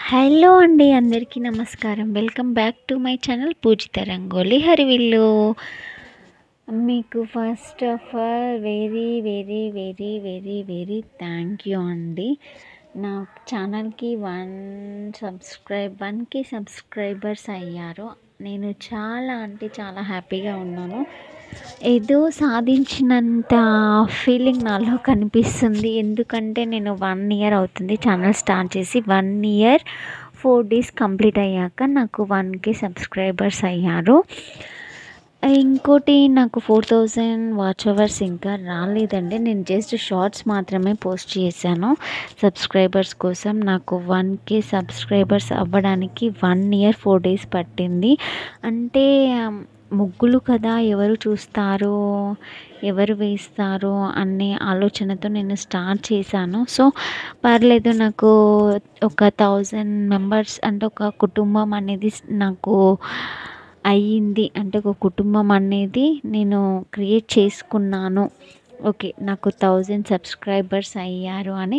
Hello అండి, అందరికీ నమస్కారం. Welcome back to my channel Poojitha Rangoli హరివిల్లు. మీకు first of all very very very very very thank you అండి. నా ఛానల్కి 1K సబ్స్క్రైబర్స్ అయ్యారు. నేను చాలా అంటే చాలా హ్యాపీగా ఉన్నాను. ఏదో సాధించినంత ఫీలింగ్ నాలో కనిపిస్తుంది. ఎందుకంటే నేను 1 ఇయర్ అవుతుంది ఛానల్ స్టార్ట్ చేసి. 1 ఇయర్ 4 డేస్ కంప్లీట్ అయ్యాక నాకు 1K సబ్స్క్రైబర్స్ అయ్యారు. ఇంకోటి, నాకు 4000 వాచ్ అవర్స్ ఇంకా రాలేదండి. నేను జస్ట్ షార్ట్స్ మాత్రమే పోస్ట్ చేశాను సబ్స్క్రైబర్స్ కోసం. నాకు 1K సబ్స్క్రైబర్స్ అవ్వడానికి 1 ఇయర్ 4 డేస్ పట్టింది. అంటే ముగ్గులు కదా, ఎవరు చూస్తారు, ఎవరు వేస్తారు అనే ఆలోచనతో నేను స్టార్ట్ చేశాను. సో పర్లేదు, నాకు ఒక 1000 మెంబర్స్ అంటే ఒక కుటుంబం అనేది నాకు అయ్యింది. అంటే ఒక కుటుంబం అనేది నేను క్రియేట్ చేసుకున్నాను. ఓకే, నాకు 1000 సబ్స్క్రైబర్స్ అయ్యారు అని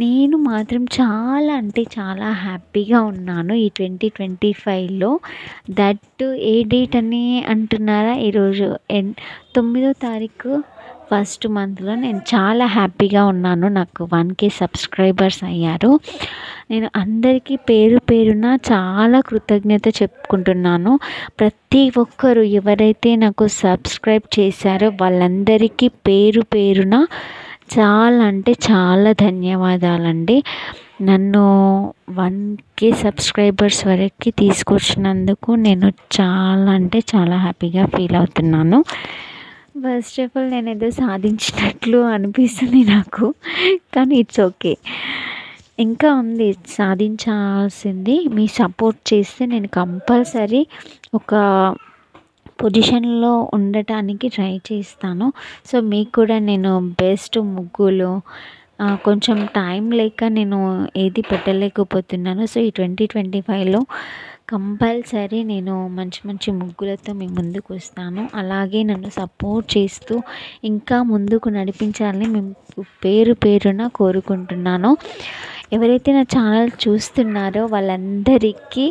నేను మాత్రం చాలా అంటే చాలా హ్యాపీగా ఉన్నాను ఈ 2025లో. దట్ ఏ డేట్ అని అంటున్నారా? ఈరోజు 9వ తారీఖు ఫస్ట్ మంత్లో నేను చాలా హ్యాపీగా ఉన్నాను. నాకు 1K సబ్స్క్రైబర్స్ అయ్యారు. నేను అందరికీ పేరు పేరున చాలా కృతజ్ఞత చెప్పుకుంటున్నాను. ప్రతి ఒక్కరు ఎవరైతే నాకు సబ్స్క్రైబ్ చేశారో వాళ్ళందరికీ పేరు పేరున చాలా అంటే చాలా ధన్యవాదాలండి. నన్ను 1K సబ్స్క్రైబర్స్ వరకు తీసుకొచ్చినందుకు నేను చాలా అంటే చాలా హ్యాపీగా ఫీల్ అవుతున్నాను. ఫస్ట్ ఆఫ్ ఆల్ నేను ఏదో సాధించినట్లు అనిపిస్తుంది నాకు, కానీ ఇట్స్ ఓకే. ఇంకా ఉంది సాధించాల్సింది. మీ సపోర్ట్ చేస్తే నేను కంపల్సరీ ఒక పొజిషన్లో ఉండటానికి ట్రై చేస్తాను. సో మీకు కూడా నేను బెస్ట్ ముగ్గులు, కొంచెం టైం లేక నేను ఏది పెట్టలేకపోతున్నాను. సో ఈ 2025లో కంపల్సరీ నేను మంచి మంచి ముగ్గులతో మీ ముందుకు వస్తాను. అలాగే నన్ను సపోర్ట్ చేస్తూ ఇంకా ముందుకు నడిపించాలని మేము పేరు పేరున కోరుకుంటున్నాను. ఎవరైతే నా ఛానల్ చూస్తున్నారో వాళ్ళందరికీ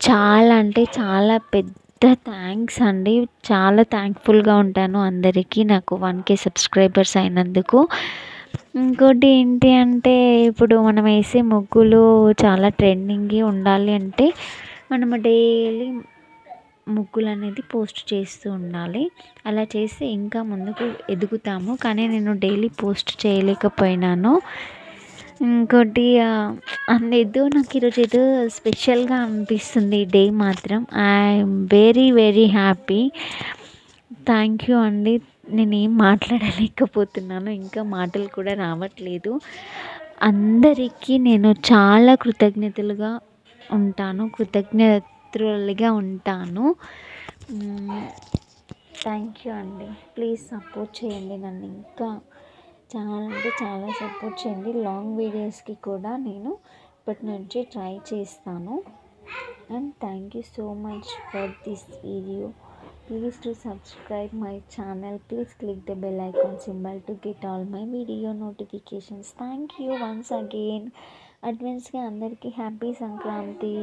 చాలా అంటే చాలా పెద్ద థ్యాంక్స్ అండి. చాలా థ్యాంక్ఫుల్గా ఉంటాను అందరికీ నాకు 1K సబ్స్క్రైబర్స్ అయినందుకు. ఇంకోటి ఏంటి అంటే, ఇప్పుడు మనం వేసే ముగ్గులు చాలా ట్రెండింగ్గా ఉండాలి అంటే మనము డైలీ ముగ్గులు అనేది పోస్ట్ చేస్తూ ఉండాలి. అలా చేస్తే ఇంకా ముందుకు ఎదుగుతాము. కానీ నేను డైలీ పోస్ట్ చేయలేకపోయినాను. ఇంకోటి ఏదో నాకు ఈరోజు ఏదో స్పెషల్గా అనిపిస్తుంది డే మాత్రం. I'm very very happy. Thank you అండి. నేనేం మాట్లాడలేకపోతున్నాను, ఇంకా మాటలు కూడా రావట్లేదు. అందరికీ నేను చాలా కృతజ్ఞతలుగా ఉంటాను, కృతజ్ఞతలుగా ఉంటాను. థ్యాంక్ యూ అండి. ప్లీజ్ సపోర్ట్ చేయండి నన్ను, ఇంకా చాలా అంటే చాలా సపోర్ట్ చేయండి. లాంగ్ వీడియోస్కి కూడా నేను ఇప్పటి నుంచి ట్రై చేస్తాను. And thank you so much for this video. Please to subscribe my channel. Please click the bell icon symbol to get all my video notifications. Thank you once again. Advance ga andarki happy Sankranti.